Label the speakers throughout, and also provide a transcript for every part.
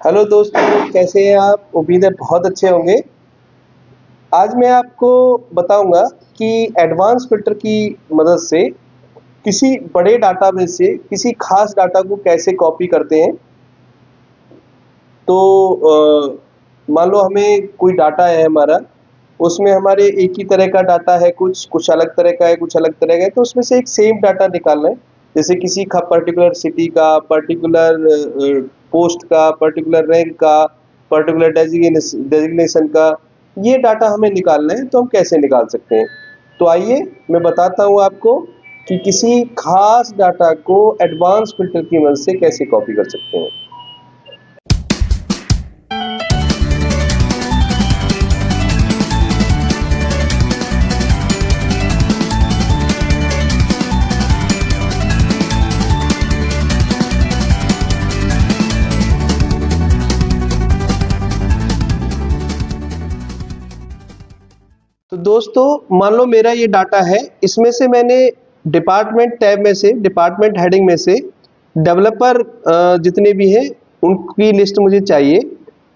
Speaker 1: Hello दोस्तों, कैसे हैं आप? उम्मीद है बहुत अच्छे होंगे। आज मैं आपको बताऊंगा कि एडवांस फ़िल्टर की मदद से किसी बड़े डाटाबेस से किसी खास डाटा को कैसे कॉपी करते हैं। तो मान लो हमें कोई डाटा है हमारा, उसमें हमारे एक ही तरह का डाटा है, कुछ अलग तरह का है, कुछ अलग तरह का है, तो उसमें से एक सेम डाटा निकालना है। जैसे किसी का पर्टिकुलर सिटी का, पर्टिकुलर पोस्ट का, पर्टिकुलर रैंक का, पर्टिकुलर डेजिग्नेशन का, ये डाटा हमें निकालना है। तो हम कैसे निकाल सकते हैं? तो आइए मैं बताता हूँ आपको कि किसी खास डाटा को एडवांस फिल्टर की मदद से कैसे कॉपी कर सकते हैं। तो दोस्तों, मान लो मेरा ये डाटा है, इसमें से मैंने डिपार्टमेंट टैब में से, डिपार्टमेंट हेडिंग में से डेवलपर जितने भी हैं उनकी लिस्ट मुझे चाहिए।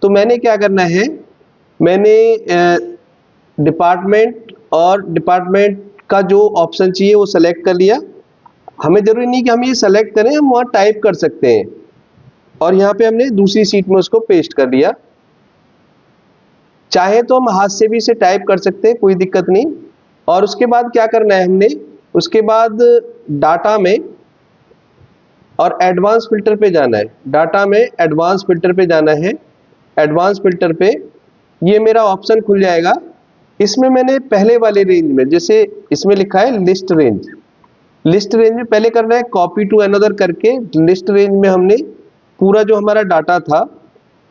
Speaker 1: तो मैंने क्या करना है, मैंने डिपार्टमेंट और डिपार्टमेंट का जो ऑप्शन चाहिए वो सेलेक्ट कर लिया। हमें जरूरी नहीं कि हम ये सेलेक्ट करें, हम वहाँ टाइप कर सकते हैं। और यहाँ पे हमने दूसरी सीट में उसको पेस्ट कर दिया। चाहे तो हम हाथ से भी इसे टाइप कर सकते हैं, कोई दिक्कत नहीं। और उसके बाद क्या करना है हमने, उसके बाद डाटा में और एडवांस फिल्टर पे जाना है। डाटा में एडवांस फिल्टर पे जाना है। एडवांस फिल्टर पे ये मेरा ऑप्शन खुल जाएगा। इसमें मैंने पहले वाले रेंज में, जैसे इसमें लिखा है लिस्ट रेंज, लिस्ट रेंज में पहले करना है कॉपी टू अनदर करके। लिस्ट रेंज में हमने पूरा जो हमारा डाटा था,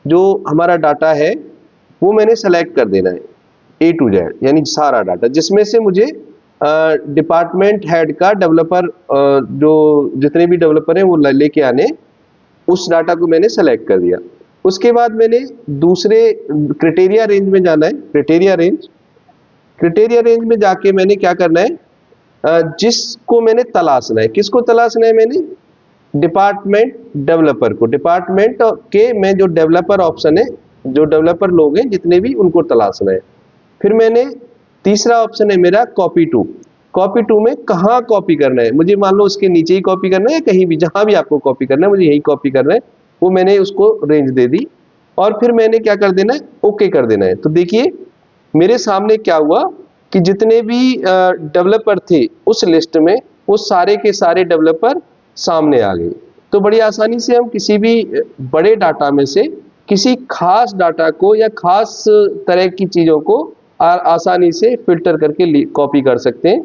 Speaker 1: जो हमारा डाटा है, वो मैंने सेलेक्ट कर देना है ए टू जेड, यानी सारा डाटा, जिसमें से मुझे डिपार्टमेंट हेड का डेवलपर, जो जितने भी डेवलपर हैं वो लेके आने, उस डाटा को मैंने सेलेक्ट कर दिया। उसके बाद मैंने दूसरे क्राइटेरिया रेंज में जाना है। क्राइटेरिया रेंज में जाके मैंने क्या करना है, जिसको मैंने तलाशना है, किसको तलाशना है, मैंने डिपार्टमेंट डेवलपर को, डिपार्टमेंट के में जो डेवलपर ऑप्शन है, जो डेवलपर लोग हैं जितने भी, उनको तलाशना है। फिर मैंने तीसरा ऑप्शन है मेरा कॉपी टू। कॉपी टू में कहाँ कॉपी करना है, मुझे मान लो उसके नीचे ही कॉपी करना है, कहीं भी, जहां भी आपको कॉपी करना है, मुझे यही कॉपी करना है, वो मैंने उसको रेंज दे दी। और फिर मैंने क्या कर देना है, ओके कर देना है। तो देखिए मेरे सामने क्या हुआ कि जितने भी डेवलपर थे उस लिस्ट में, वो सारे के सारे डेवलपर सामने आ गए। तो बड़ी आसानी से हम किसी भी बड़े डाटा में से किसी खास डाटा को या खास तरह की चीजों को आसानी से फिल्टर करके कॉपी कर सकते हैं।